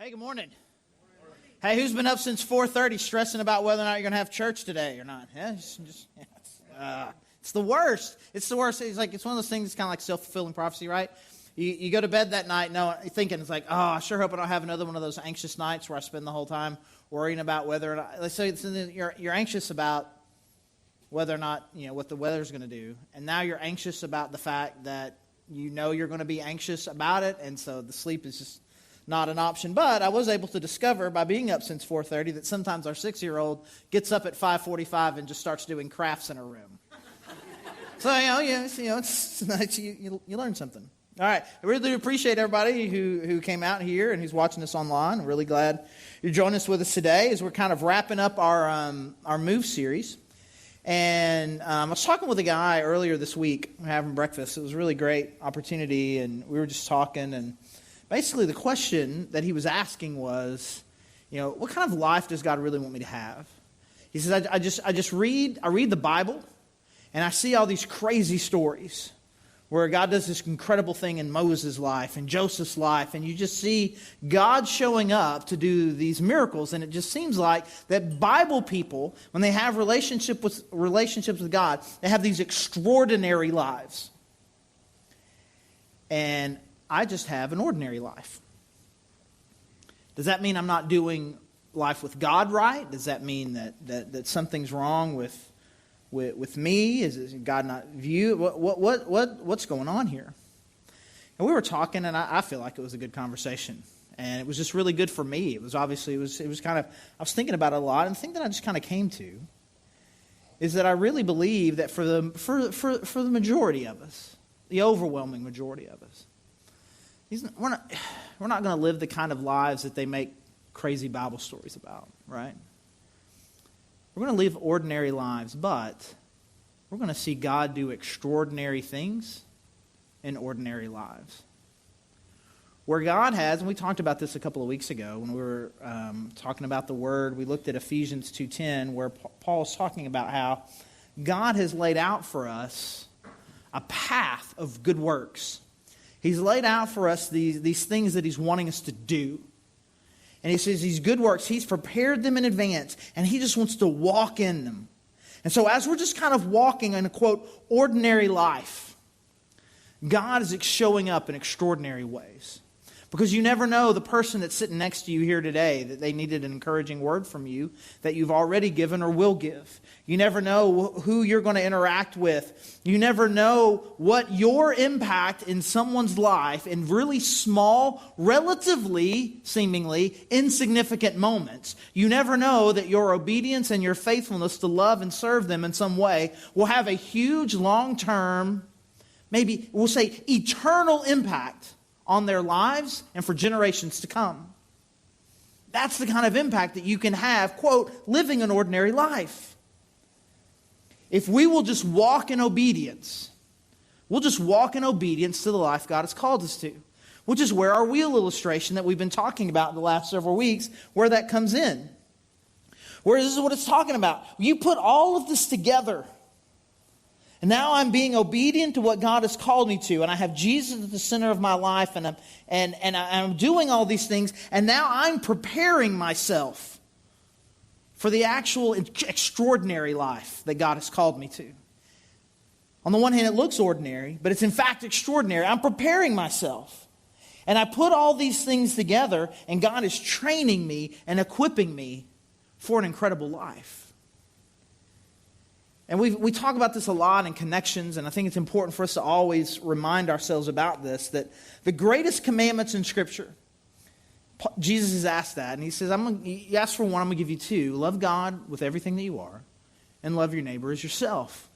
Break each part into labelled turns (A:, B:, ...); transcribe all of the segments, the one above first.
A: Hey, good morning. Hey, who's been up since 4:30 stressing about whether or not you're going to have church today or not? Yeah, it's the worst. It's the worst. It's one of those things that's kind of like self-fulfilling prophecy, right? You go to bed that night thinking, it's like, oh, I sure hope I don't have another one of those anxious nights where I spend the whole time worrying about whether or not, let's say you're anxious about whether or not, what the weather's going to do. And now you're anxious about the fact that you're going to be anxious about it. And so the sleep is just not an option. But I was able to discover by being up since 4:30 that sometimes our 6-year-old gets up at 5:45 and just starts doing crafts in her room. So, it's nice. You learn something. All right. I really appreciate everybody who came out here and who's watching us online. I'm really glad you're joining us with us today as we're kind of wrapping up our Move series. And I was talking with a guy earlier this week, having breakfast. It was a really great opportunity, and we were just talking. And basically the question that he was asking was, what kind of life does God really want me to have? He says, I read the Bible, and I see all these crazy stories where God does this incredible thing in Moses' life and Joseph's life, and you just see God showing up to do these miracles, and it just seems like that Bible people, when they have relationships with God, they have these extraordinary lives. And I just have an ordinary life. Does that mean I'm not doing life with God right? Does that mean that something's wrong with me? Is God not view? What's going on here? And we were talking, and I feel like it was a good conversation, and it was just really good for me. It was kind of, I was thinking about it a lot, and the thing that I just kind of came to is that I really believe that for the majority of us, the overwhelming majority of us, we're not going to live the kind of lives that they make crazy Bible stories about, right? We're going to live ordinary lives, but we're going to see God do extraordinary things in ordinary lives. Where God has, and we talked about this a couple of weeks ago when we were talking about the Word, we looked at Ephesians 2:10, where Paul is talking about how God has laid out for us a path of good works. He's laid out for us these things that He's wanting us to do. And He says these good works, He's prepared them in advance, and He just wants to walk in them. And so as we're just kind of walking in a, quote, ordinary life, God is showing up in extraordinary ways. Because you never know the person that's sitting next to you here today, that they needed an encouraging word from you that you've already given or will give. You never know who you're going to interact with. You never know what your impact in someone's life in really small, relatively, seemingly insignificant moments. You never know that your obedience and your faithfulness to love and serve them in some way will have a huge long-term, maybe we'll say eternal impact on their lives and for generations to come. That's the kind of impact that you can have, quote, living an ordinary life. If we will just walk in obedience, we'll just walk in obedience to the life God has called us to, which is where our wheel illustration that we've been talking about in the last several weeks, where that comes in. Where this is what it's talking about. You put all of this together, and now I'm being obedient to what God has called me to. And I have Jesus at the center of my life. And I'm doing all these things. And now I'm preparing myself for the actual extraordinary life that God has called me to. On the one hand, it looks ordinary, but it's in fact extraordinary. I'm preparing myself. And I put all these things together, and God is training me and equipping me for an incredible life. And we talk about this a lot in connections, and I think it's important for us to always remind ourselves about this, that the greatest commandments in Scripture, Jesus has asked that, and He says, you ask for one, I'm going to give you two. Love God with everything that you are, and love your neighbor as yourself.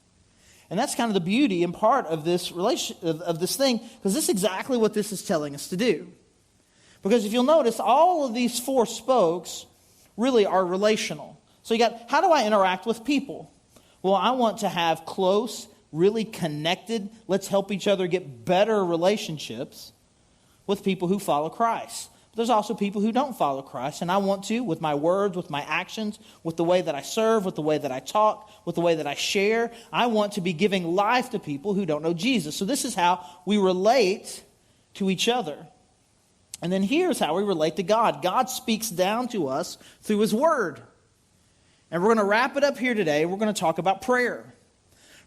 A: And that's kind of the beauty and part of this of this thing, because this is exactly what this is telling us to do. Because if you'll notice, all of these four spokes really are relational. So you got, how do I interact with people? Well, I want to have close, really connected, let's help each other get better relationships with people who follow Christ. But there's also people who don't follow Christ, and I want to, with my words, with my actions, with the way that I serve, with the way that I talk, with the way that I share, I want to be giving life to people who don't know Jesus. So this is how we relate to each other. And then here's how we relate to God. God speaks down to us through His Word. And we're going to wrap it up here today. We're going to talk about prayer.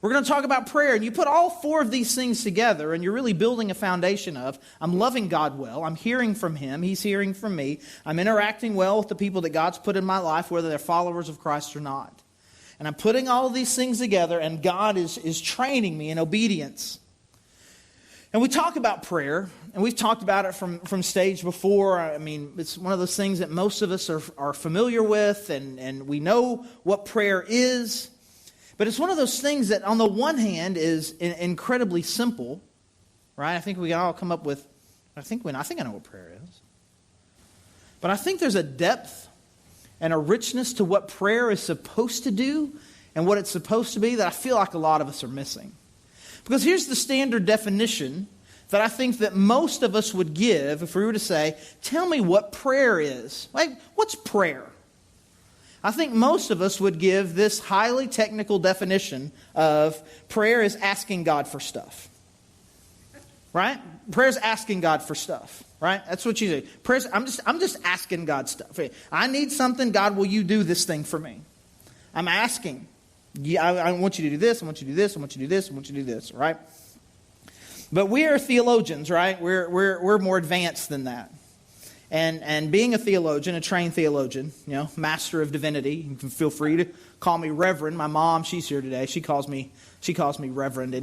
A: We're going to talk about prayer. And you put all four of these things together, and you're really building a foundation of, I'm loving God well. I'm hearing from Him. He's hearing from me. I'm interacting well with the people that God's put in my life, whether they're followers of Christ or not. And I'm putting all of these things together, and God is training me in obedience. And we talk about prayer, and we've talked about it from stage before. I mean, it's one of those things that most of us are familiar with, and we know what prayer is. But it's one of those things that, on the one hand, is incredibly simple, right? I think we can all come up with, I think I know what prayer is. But I think there's a depth and a richness to what prayer is supposed to do and what it's supposed to be that I feel like a lot of us are missing. Because here's the standard definition that I think that most of us would give if we were to say, tell me what prayer is. Like, what's prayer? I think most of us would give this highly technical definition of prayer is asking God for stuff. Right? Prayer is asking God for stuff. Right? That's what you do. Prayers, I'm just asking God stuff. I need something. God, will you do this thing for me? I'm asking. Yeah, I want you to do this. I want you to do this. I want you to do this. I want you to do this. Right? But we are theologians, right? We're more advanced than that. And being a theologian, a trained theologian, master of divinity, you can feel free to call me Reverend. My mom, she's here today. She calls me Reverend.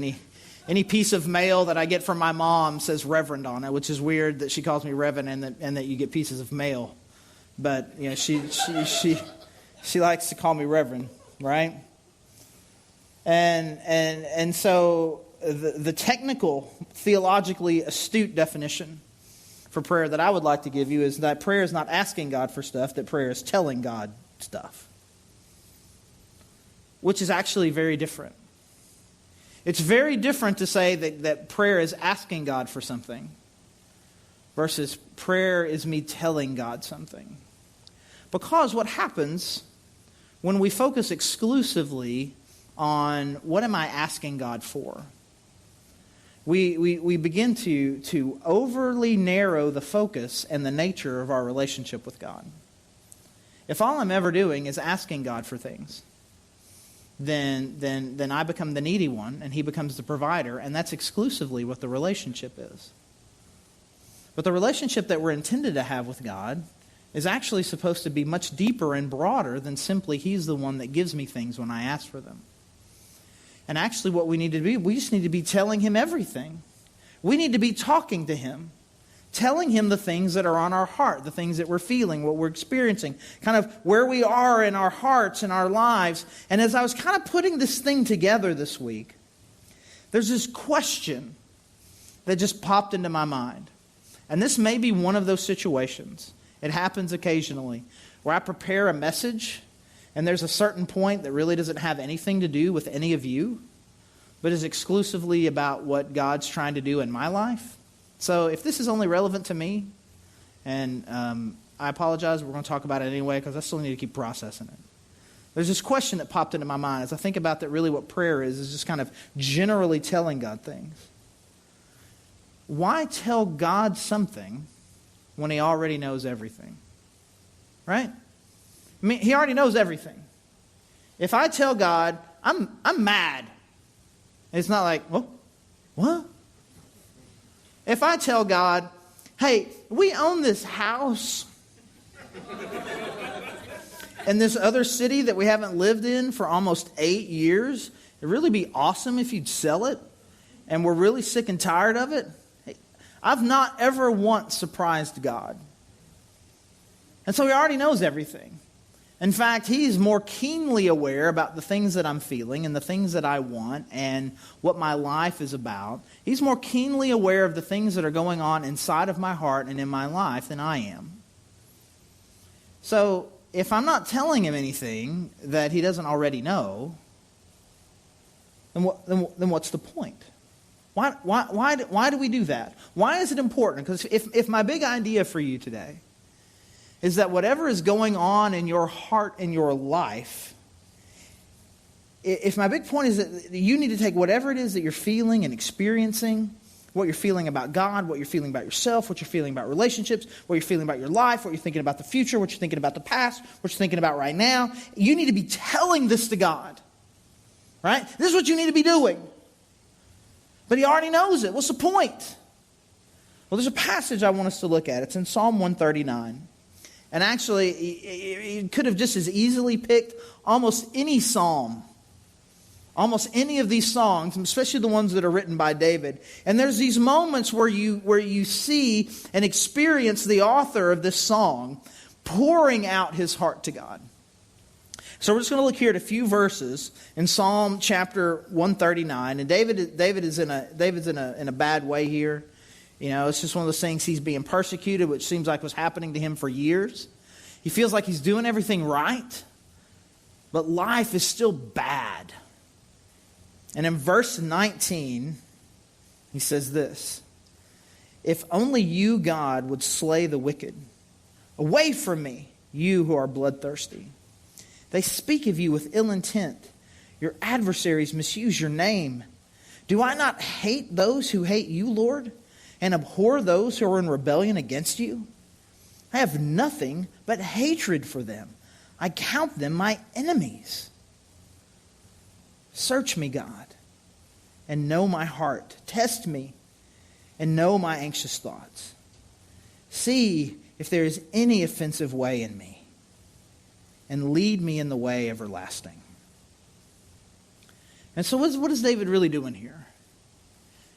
A: Any piece of mail that I get from my mom says Reverend on it, which is weird that she calls me Reverend and that you get pieces of mail. But she likes to call me Reverend, right? And so the technical, theologically astute definition for prayer that I would like to give you is that prayer is not asking God for stuff, that prayer is telling God stuff. Which is actually very different. It's very different to say that prayer is asking God for something versus prayer is me telling God something. Because what happens when we focus exclusively on what am I asking God for, we begin to overly narrow the focus and the nature of our relationship with God. If all I'm ever doing is asking God for things, then I become the needy one and He becomes the provider, and that's exclusively what the relationship is. But the relationship that we're intended to have with God is actually supposed to be much deeper and broader than simply He's the one that gives me things when I ask for them. And actually what we need to be, we just need to be telling Him everything. We need to be talking to Him, telling Him the things that are on our heart, the things that we're feeling, what we're experiencing, kind of where we are in our hearts and our lives. And as I was kind of putting this thing together this week, there's this question that just popped into my mind. And this may be one of those situations. It happens occasionally where I prepare a message and there's a certain point that really doesn't have anything to do with any of you, but is exclusively about what God's trying to do in my life. So if this is only relevant to me, and I apologize, we're going to talk about it anyway because I still need to keep processing it. There's this question that popped into my mind as I think about that really what prayer is just kind of generally telling God things. Why tell God something when He already knows everything? Right? I mean, He already knows everything. If I tell God, I'm mad, it's not like, well, what? If I tell God, hey, we own this house in this other city that we haven't lived in for almost 8 years, it'd really be awesome if you'd sell it, and we're really sick and tired of it. Hey, I've not ever once surprised God. And so He already knows everything. In fact, He's more keenly aware about the things that I'm feeling and the things that I want and what my life is about. He's more keenly aware of the things that are going on inside of my heart and in my life than I am. So if I'm not telling Him anything that He doesn't already know, then what's the point? Why do we do that? Why is it important? Because if my big idea for you today is that whatever is going on in your heart and your life, if my big point is that you need to take whatever it is that you're feeling and experiencing, what you're feeling about God, what you're feeling about yourself, what you're feeling about relationships, what you're feeling about your life, what you're thinking about the future, what you're thinking about the past, what you're thinking about right now. You need to be telling this to God. Right? This is what you need to be doing. But he already knows it. What's the point? Well, there's a passage I want us to look at. It's in Psalm 139. And actually, he could have just as easily picked almost any psalm. Almost any of these songs, especially the ones that are written by David. And there's these moments where you see and experience the author of this song pouring out his heart to God. So we're just going to look here at a few verses in Psalm chapter 139. And David's in a bad way here. You know, it's just one of those things. He's being persecuted, which seems like was happening to him for years. He feels like he's doing everything right, but life is still bad. And in verse 19, he says this: "If only you, God, would slay the wicked. Away from me, you who are bloodthirsty. They speak of you with ill intent. Your adversaries misuse your name. Do I not hate those who hate you, Lord, and abhor those who are in rebellion against you? I have nothing but hatred for them. I count them my enemies. Search me, God, and know my heart. Test me and know my anxious thoughts. See if there is any offensive way in me, and lead me in the way everlasting." And so what is David really doing here?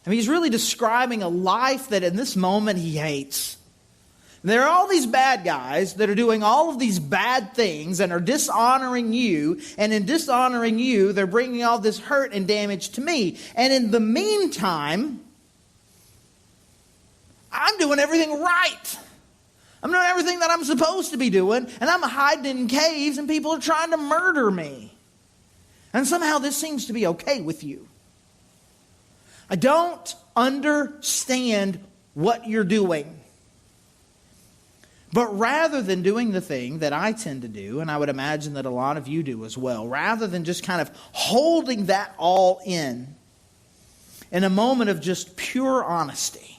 A: I mean, he's really describing a life that in this moment he hates. There are all these bad guys that are doing all of these bad things and are dishonoring you. And in dishonoring you, they're bringing all this hurt and damage to me. And in the meantime, I'm doing everything right. I'm doing everything that I'm supposed to be doing. And I'm hiding in caves and people are trying to murder me. And somehow this seems to be okay with you. I don't understand what you're doing. But rather than doing the thing that I tend to do, and I would imagine that a lot of you do as well, rather than just kind of holding that all in a moment of just pure honesty,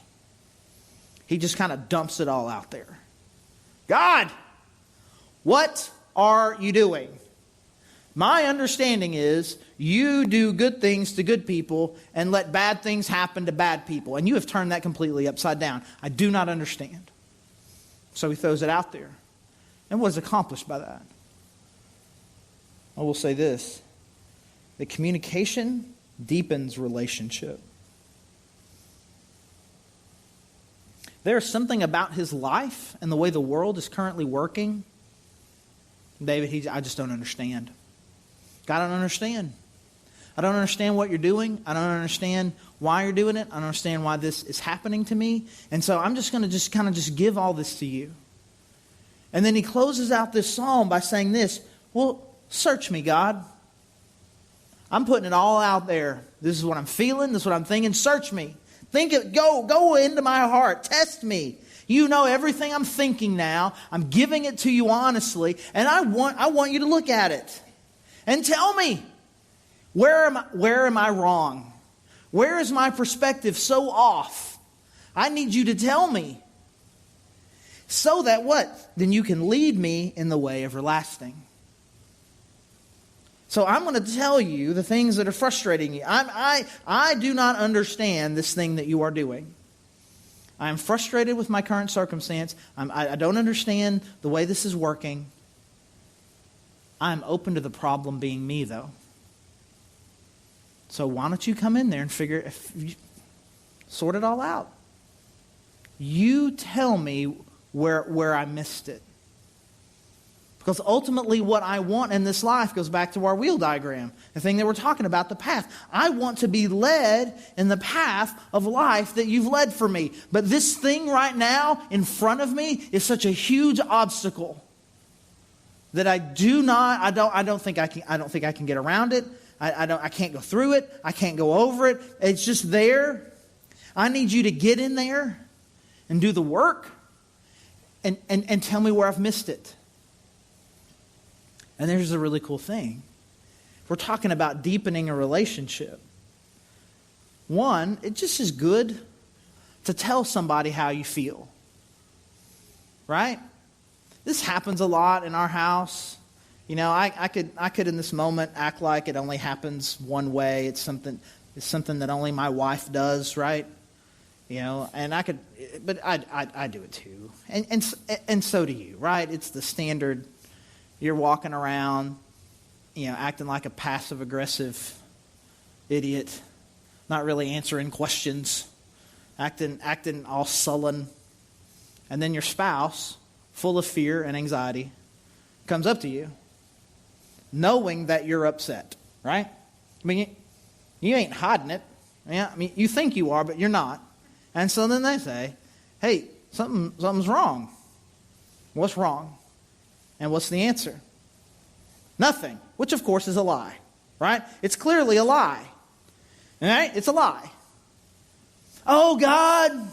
A: he just kind of dumps it all out there. God, what are you doing? My understanding is you do good things to good people and let bad things happen to bad people. And you have turned that completely upside down. I do not understand. So he throws it out there. And what is accomplished by that? I will say this: that communication deepens relationship. There is something about his life and the way the world is currently working. David, I just don't understand. God, I don't understand. I don't understand what you're doing. I don't understand why you're doing it. I don't understand why this is happening to me. And so I'm just going to kind of give all this to you. And then he closes out this psalm by saying this: well, search me, God. I'm putting it all out there. This is what I'm feeling. This is what I'm thinking. Search me. Go into my heart. Test me. You know everything I'm thinking now. I'm giving it to you honestly. And I want you to look at it. And tell me, where am I wrong? Where is my perspective so off? I need you to tell me. So that what? Then you can lead me in the way everlasting. So I'm going to tell you the things that are frustrating you. I do not understand this thing that you are doing. I am frustrated with my current circumstance. I don't understand the way this is working. I'm open to the problem being me, though. So why don't you come in there and sort it all out? You tell me where I missed it. Because ultimately what I want in this life goes back to our wheel diagram, the thing that we're talking about, the path. I want to be led in the path of life that you've led for me. But this thing right now in front of me is such a huge obstacle that I don't think I can get around it. I can't go through it. I can't go over it. It's just there. I need you to get in there and do the work and tell me where I've missed it. And there's a really cool thing. We're talking about deepening a relationship. One, it just is good to tell somebody how you feel. Right? This happens a lot in our house. You know, I could in this moment act like it only happens one way. It's something that only my wife does, right? You know, and but I do it too, and so do you, right? It's the standard. You're walking around, you know, acting like a passive aggressive idiot, not really answering questions, acting all sullen, and then your spouse, full of fear and anxiety, comes up to you, knowing that you're upset, right? I mean, you ain't hiding it. Yeah, I mean, you think you are, but you're not. And so then they say, hey, something's wrong. What's wrong? And what's the answer? Nothing, which of course is a lie, right? It's clearly a lie. All right? It's a lie. Oh, God,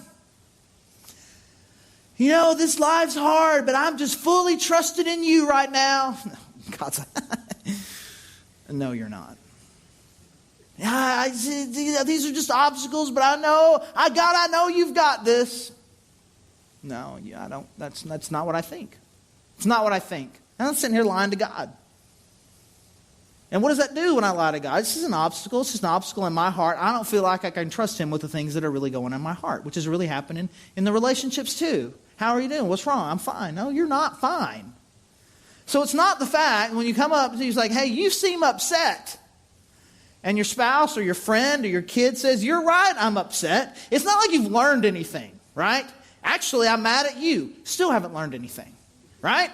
A: you know, this life's hard, but I'm just fully trusted in you right now. God's no, you're not. Yeah, these are just obstacles, but I know you've got this. No, I don't. That's not what I think. It's not what I think. And I'm sitting here lying to God. And what does that do when I lie to God? This is an obstacle. It's just an obstacle in my heart. I don't feel like I can trust Him with the things that are really going on in my heart, which is really happening in the relationships too. How are you doing? What's wrong? I'm fine. No, you're not fine. So it's not the fact when you come up, he's like, hey, you seem upset. And your spouse or your friend or your kid says, you're right, I'm upset. It's not like you've learned anything, right? Actually, I'm mad at you. Still haven't learned anything, right?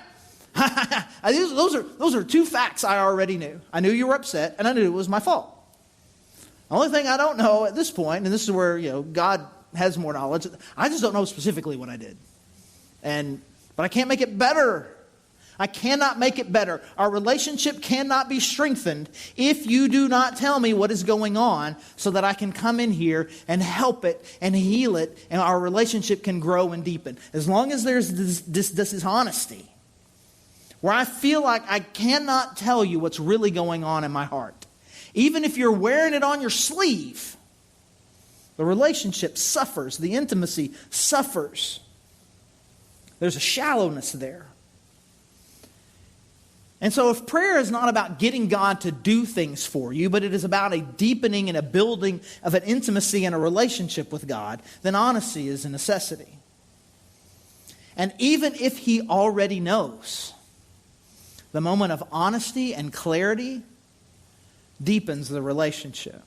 A: Those are two facts I already knew. I knew you were upset, and I knew it was my fault. The only thing I don't know at this point, and this is where, you know, God has more knowledge, I just don't know specifically what I did. But I can't make it better. I cannot make it better. Our relationship cannot be strengthened if you do not tell me what is going on so that I can come in here and help it and heal it, and our relationship can grow and deepen. As long as there's this honesty, where I feel like I cannot tell you what's really going on in my heart. Even if you're wearing it on your sleeve, the relationship suffers. The intimacy suffers. There's a shallowness there. And so if prayer is not about getting God to do things for you, but it is about a deepening and a building of an intimacy and a relationship with God, then honesty is a necessity. And even if He already knows, the moment of honesty and clarity deepens the relationship.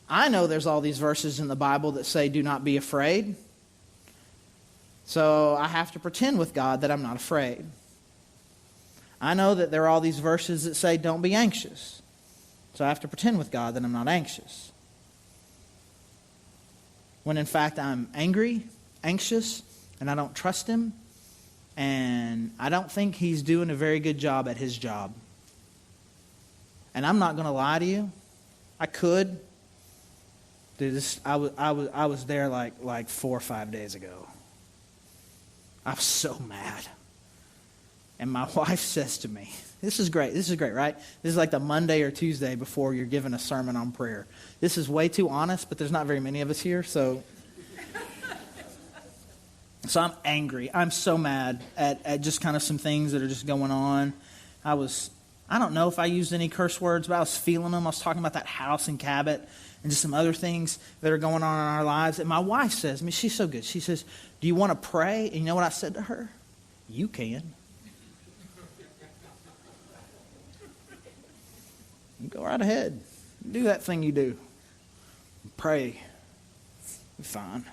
A: I know there's all these verses in the Bible that say, do not be afraid. So I have to pretend with God that I'm not afraid. I know that there are all these verses that say, don't be anxious. So I have to pretend with God that I'm not anxious. When in fact I'm angry, anxious, and I don't trust Him, and I don't think He's doing a very good job at His job. And I'm not going to lie to you. I could. Dude, I was there like 4 or 5 days ago. I was so mad. And my wife says to me, this is great, right? This is like the Monday or Tuesday before you're given a sermon on prayer. This is way too honest, but there's not very many of us here, so I'm angry. I'm so mad at just kind of some things that are just going on. I don't know if I used any curse words, but I was feeling them. I was talking about that house in Cabot and just some other things that are going on in our lives. And my wife says, I mean, she's so good. She says, do you want to pray? And you know what I said to her? You can. You go right ahead. Do that thing you do. Pray. Be fine.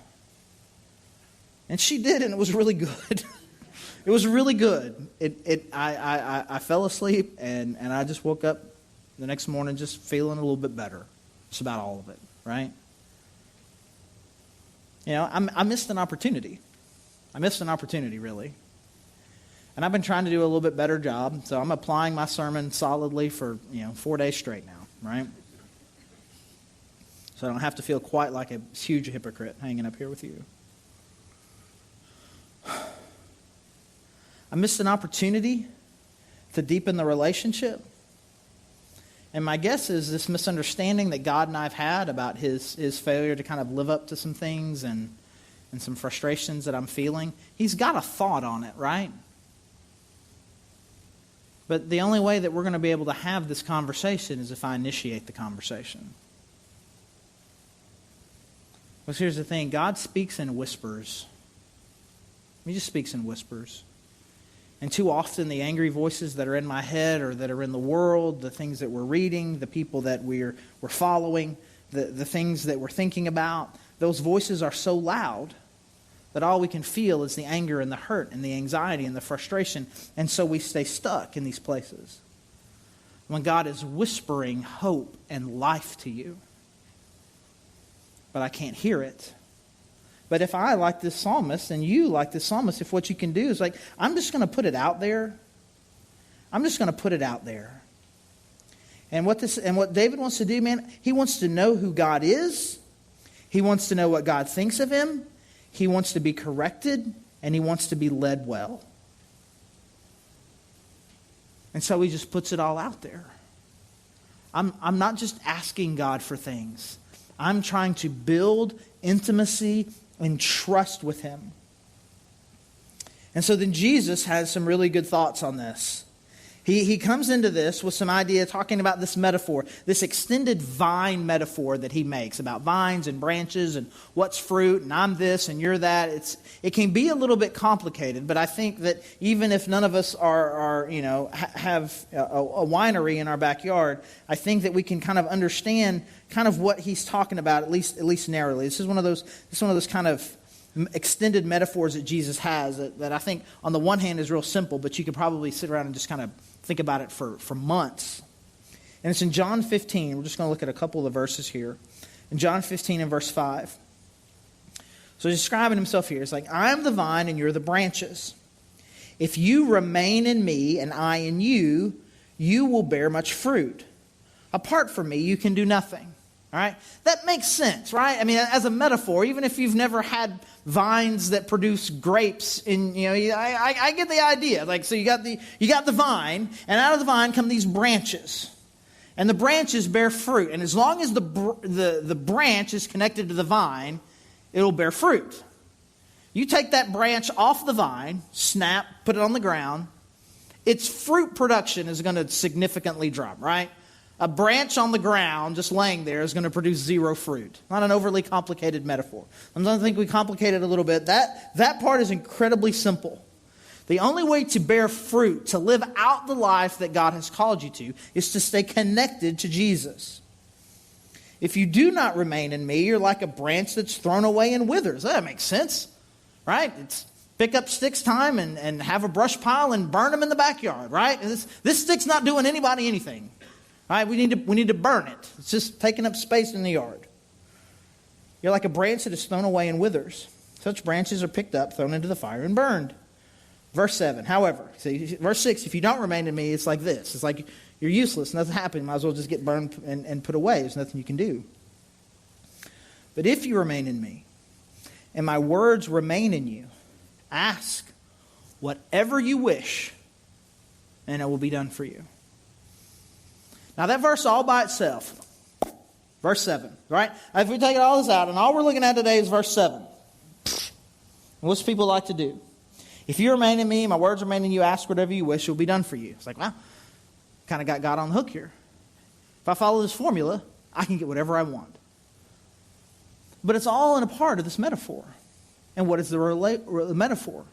A: And she did, and it was really good. It was really good. I fell asleep, and I just woke up the next morning just feeling a little bit better. It's about all of it, right? You know, I missed an opportunity. I missed an opportunity, really. And I've been trying to do a little bit better job, so I'm applying my sermon solidly for 4 days straight now, right? So I don't have to feel quite like a huge hypocrite hanging up here with you. I missed an opportunity to deepen the relationship. And my guess is this misunderstanding that God and I have had about his failure to kind of live up to some things and some frustrations that I'm feeling, he's got a thought on it, right? But the only way that we're going to be able to have this conversation is if I initiate the conversation. Because here's the thing, God speaks in whispers. He just speaks in whispers. And too often the angry voices that are in my head or that are in the world, the things that we're reading, the people that we're following, the things that we're thinking about, those voices are so loud that all we can feel is the anger and the hurt and the anxiety and the frustration. And so we stay stuck in these places. When God is whispering hope and life to you, but I can't hear it. But if I, like this psalmist, and you, like this psalmist, if what you can do is like, I'm just going to put it out there. I'm just going to put it out there. And what David wants to do, man, he wants to know who God is. He wants to know what God thinks of him. He wants to be corrected, and he wants to be led well. And so he just puts it all out there. I'm not just asking God for things. I'm trying to build intimacy and trust with him. And so then Jesus has some really good thoughts on this. He comes into this with some idea talking about this metaphor, this extended vine metaphor that he makes about vines and branches and what's fruit and I'm this and you're that. It can be a little bit complicated, but I think that even if none of us have a winery in our backyard, I think that we can kind of understand kind of what he's talking about at least narrowly. This is one of those kind of extended metaphors that Jesus has that I think on the one hand is real simple, but you could probably sit around and just kind of think about it for months. And it's in John 15. We're just going to look at a couple of the verses here. In John 15 and verse 5. So he's describing himself here. It's like, I am the vine and you're the branches. If you remain in me and I in you, you will bear much fruit. Apart from me, you can do nothing. All right? That makes sense, right? I mean, as a metaphor, even if you've never had vines that produce grapes, I get the idea. Like, so you got the vine, and out of the vine come these branches, and the branches bear fruit. And as long as the branch is connected to the vine, it'll bear fruit. You take that branch off the vine, snap, put it on the ground, its fruit production is going to significantly drop, right? A branch on the ground just laying there is going to produce zero fruit. Not an overly complicated metaphor. I don't think we complicate it a little bit. That part is incredibly simple. The only way to bear fruit, to live out the life that God has called you to, is to stay connected to Jesus. If you do not remain in me, you're like a branch that's thrown away and withers. That makes sense, right? It's pick up sticks time and have a brush pile and burn them in the backyard, right? This stick's not doing anybody anything. All right, we need to burn it. It's just taking up space in the yard. You're like a branch that is thrown away and withers. Such branches are picked up, thrown into the fire, and burned. Verse 7, however, see, verse 6, if you don't remain in me, it's like this. It's like you're useless. Nothing happened. Might as well just get burned and put away. There's nothing you can do. But if you remain in me, and my words remain in you, ask whatever you wish, and it will be done for you. Now that verse all by itself, verse 7, right? If we take all this out, and all we're looking at today is verse 7. What's people like to do? If you remain in me, my words remain in you, ask whatever you wish, it will be done for you. It's like, well, kind of got God on the hook here. If I follow this formula, I can get whatever I want. But it's all in a part of this metaphor. And what is the metaphor?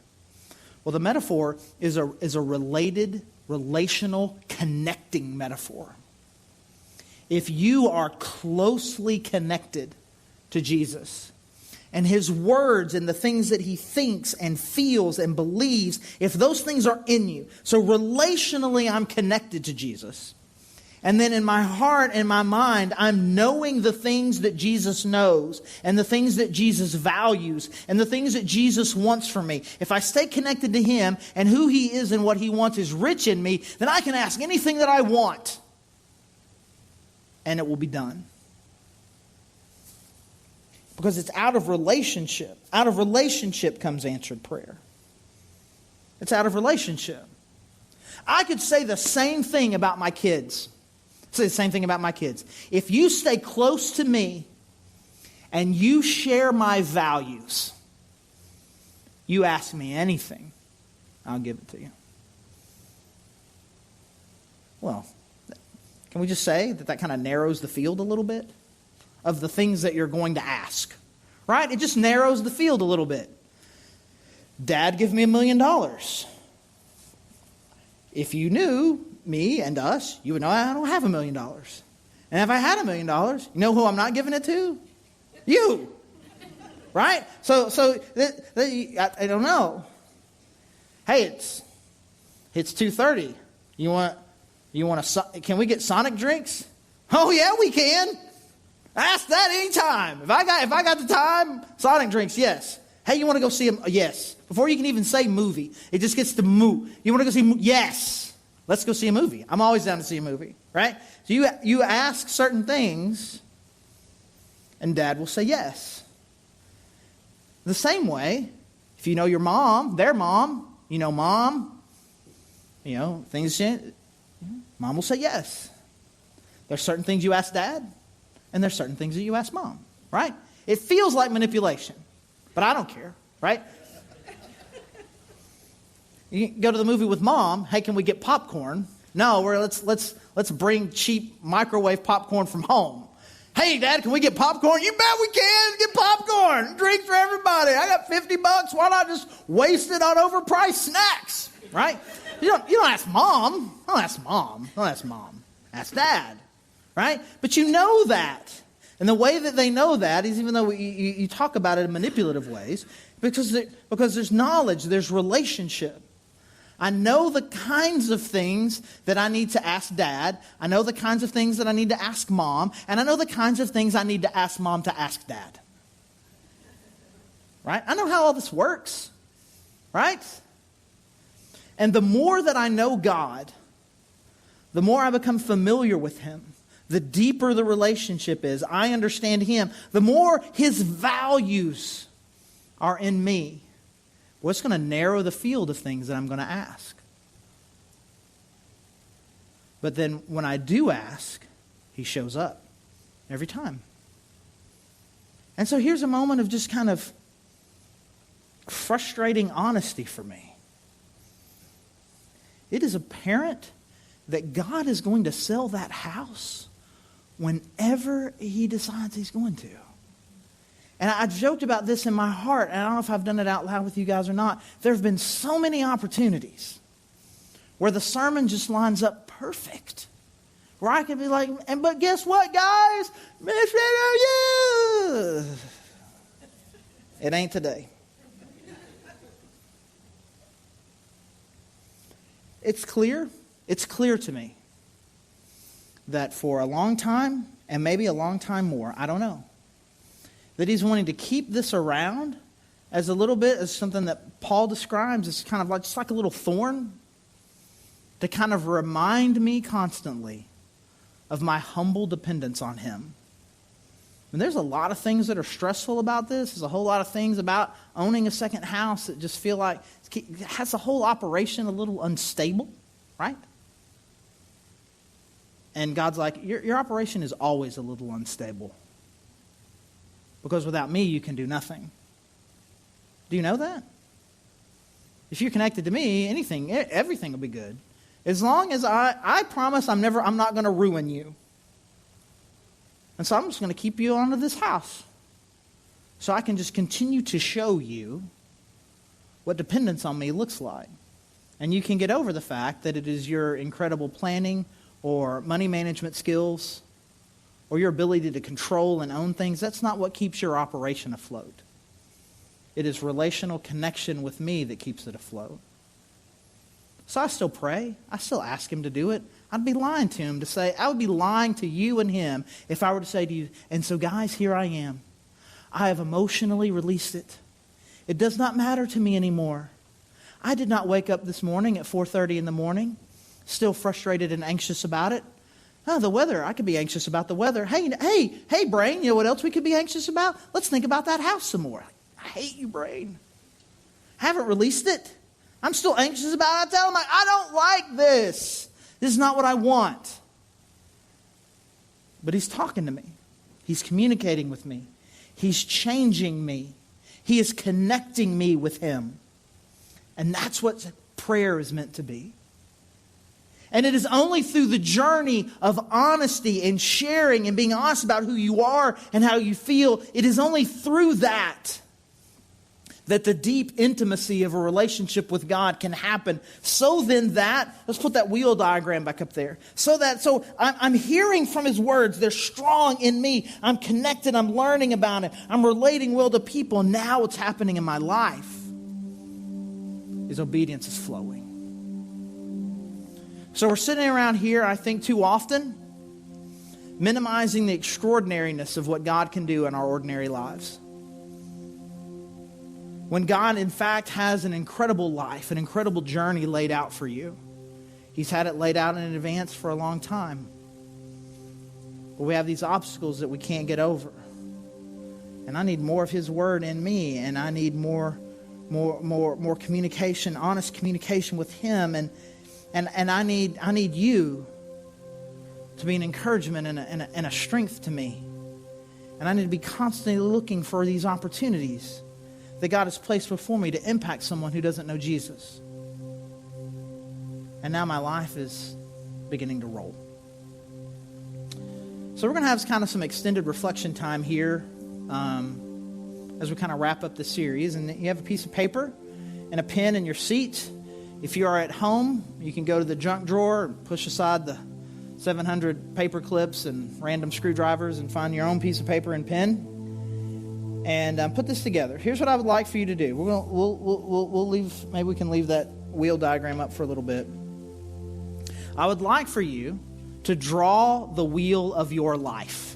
A: Well, the metaphor is a related, relational, connecting metaphor. If you are closely connected to Jesus and his words and the things that he thinks and feels and believes, if those things are in you, so relationally I'm connected to Jesus. And then in my heart and my mind, I'm knowing the things that Jesus knows and the things that Jesus values and the things that Jesus wants from me. If I stay connected to him and who he is and what he wants is rich in me, then I can ask anything that I want and it will be done. Because it's out of relationship. Out of relationship comes answered prayer. It's out of relationship. I could say the same thing about my kids. Say the same thing about my kids. If you stay close to me and you share my values, you ask me anything, I'll give it to you. Well, can we just say that kind of narrows the field a little bit of the things that you're going to ask? Right? It just narrows the field a little bit. Dad, give me $1 million. If you knew me and us, you would know I don't have $1 million. And if I had $1 million, you know who I'm not giving it to? You. Right? So I don't know. Hey, it's 2:30. Can we get Sonic drinks? Oh yeah, we can. Ask that anytime. If I got the time, Sonic drinks, yes. Hey, you want to go see a yes. Before you can even say movie, it just gets to moo. You want to go see yes. Let's go see a movie. I'm always down to see a movie, right? So you ask certain things, and Dad will say yes. The same way, if you know your mom, their mom, mom, things change. Mom will say yes. There's certain things you ask Dad, and there's certain things that you ask Mom, right? It feels like manipulation, but I don't care, right? You go to the movie with Mom. Hey, can we get popcorn? No, let's bring cheap microwave popcorn from home. Hey, Dad, can we get popcorn? You bet we can. Get popcorn. Drinks for everybody. I got $50. Why not just waste it on overpriced snacks? Right? You don't ask Mom. Don't ask Mom. Don't ask Mom. Ask Dad. Right? But you know that. And the way that they know that is, even though you talk about it in manipulative ways, because there's knowledge, there's relationship. I know the kinds of things that I need to ask Dad. I know the kinds of things that I need to ask Mom. And I know the kinds of things I need to ask Mom to ask Dad. Right? I know how all this works. Right? And the more that I know God, the more I become familiar with Him. The deeper the relationship is, I understand Him. The more His values are in me. Well, it's going to narrow the field of things that I'm going to ask. But then when I do ask, He shows up every time. And so here's a moment of just kind of frustrating honesty for me. It is apparent that God is going to sell that house whenever He decides He's going to. And I joked about this in my heart, and I don't know if I've done it out loud with you guys or not. There have been so many opportunities where the sermon just lines up perfect. Where I can be like, but guess what, guys? It ain't today. It's clear to me that for a long time, and maybe a long time more, I don't know, that He's wanting to keep this around as a little bit, as something that Paul describes as kind of like, just like a little thorn, to kind of remind me constantly of my humble dependence on Him. And there's a lot of things that are stressful about this. There's a whole lot of things about owning a second house that just feel like it has the whole operation a little unstable, right? And God's like, your operation is always a little unstable. Because without me, you can do nothing. Do you know that? If you're connected to me, everything will be good. As long as I promise I'm not going to ruin you. And so I'm just going to keep you onto this house. So I can just continue to show you what dependence on me looks like. And you can get over the fact that it is your incredible planning or money management skills or your ability to control and own things. That's not what keeps your operation afloat. It is relational connection with me that keeps it afloat. So I still pray. I still ask Him to do it. I'd be lying to Him to say, I would be lying to you and Him if I were to say to you, and so guys, here I am. I have emotionally released it. It does not matter to me anymore. I did not wake up this morning at 4:30 in the morning, still frustrated and anxious about it. Oh, the weather. I could be anxious about the weather. Hey, brain, you know what else we could be anxious about? Let's think about that house some more. I hate you, brain. I haven't released it. I'm still anxious about it. I tell him, I don't like this. This is not what I want. but He's talking to me. He's communicating with me. He's changing me. He is connecting me with Him. And that's what prayer is meant to be. And it is only through the journey of honesty and sharing and being honest about who you are and how you feel, it is only through that that the deep intimacy of a relationship with God can happen. So then let's put that wheel diagram back up there. So I'm hearing from His words. They're strong in me. I'm connected. I'm learning about it. I'm relating well to people. Now what's happening in my life is obedience is flowing. So we're sitting around here, I think too often, minimizing the extraordinariness of what God can do in our ordinary lives. When God, in fact, has an incredible life, an incredible journey laid out for you. He's had it laid out in advance for a long time. But we have these obstacles that we can't get over. And I need more of His Word in me, and I need more communication, honest communication with Him, and I need you to be an encouragement and a strength to me. And I need to be constantly looking for these opportunities that God has placed before me to impact someone who doesn't know Jesus. And now my life is beginning to roll. So we're going to have kind of some extended reflection time here as we kind of wrap up the series. And you have a piece of paper and a pen in your seat. If you are at home, you can go to the junk drawer and push aside the 700 paper clips and random screwdrivers and find your own piece of paper and pen. And put this together. Here's what I would like for you to do. We'll leave. Maybe we can leave that wheel diagram up for a little bit. I would like for you to draw the wheel of your life.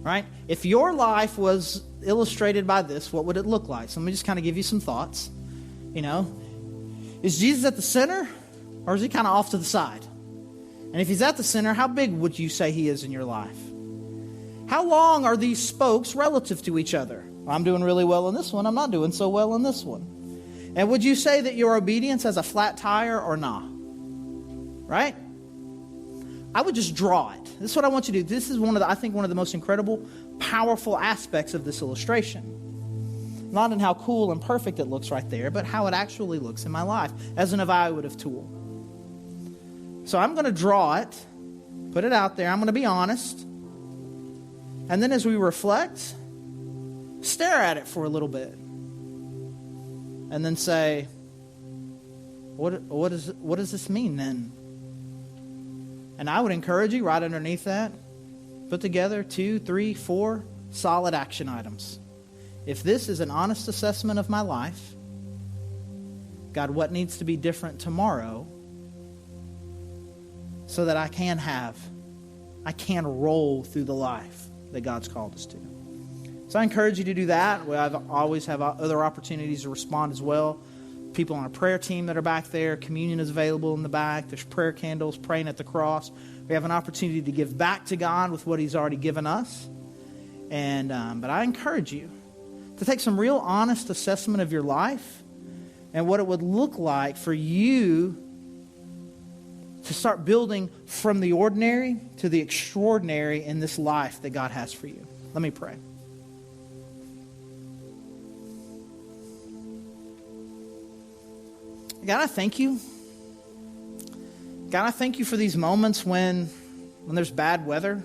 A: Right? If your life was illustrated by this, what would it look like? So let me just kind of give you some thoughts. Is Jesus at the center, or is He kind of off to the side? And if He's at the center, how big would you say He is in your life? How long are these spokes relative to each other? I'm doing really well in this one. I'm not doing so well in this one. And would you say that your obedience has a flat tire or not? Right? I would just draw it. This is what I want you to do. This is one of the most incredible, powerful aspects of this illustration. Not in how cool and perfect it looks right there, but how it actually looks in my life as an evaluative tool. So I'm going to draw it, put it out there. I'm going to be honest. And then as we reflect, stare at it for a little bit. And then say, what does this mean then? And I would encourage you, right underneath that, put together 2, 3, 4 solid action items. If this is an honest assessment of my life, God, what needs to be different tomorrow so that I can roll through the life that God's called us to. So I encourage you to do that. We always have other opportunities to respond as well. People on our prayer team that are back there. Communion is available in the back. There's prayer candles, praying at the cross. We have an opportunity to give back to God with what He's already given us. But I encourage you to take some real honest assessment of your life and what it would look like for you to start building from the ordinary to the extraordinary in this life that God has for you. Let me pray. God, I thank you. God, I thank you for these moments when there's bad weather.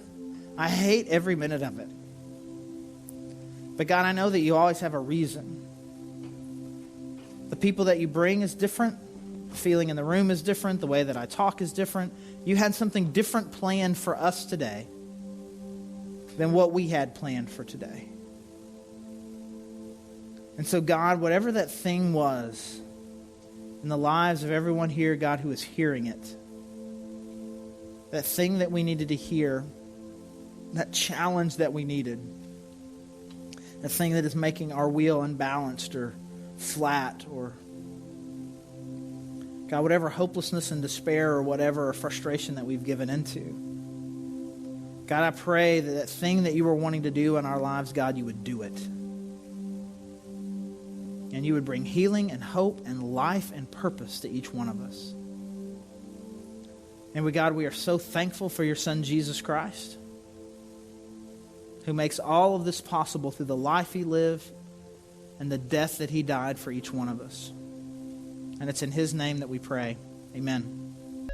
A: I hate every minute of it. But God, I know that you always have a reason. The people that you bring is different. The feeling in the room is different. The way that I talk is different. You had something different planned for us today than what we had planned for today. And so, God, whatever that thing was in the lives of everyone here, God, who is hearing it, that thing that we needed to hear, that challenge that we needed, that thing that is making our wheel unbalanced or flat, or God, whatever hopelessness and despair or whatever frustration that we've given into. God, I pray that that thing that you were wanting to do in our lives, God, you would do it. And you would bring healing and hope and life and purpose to each one of us. And God, we are so thankful for your Son, Jesus Christ. who makes all of this possible through the life He lived and the death that He died for each one of us. And it's in His name that we pray. Amen.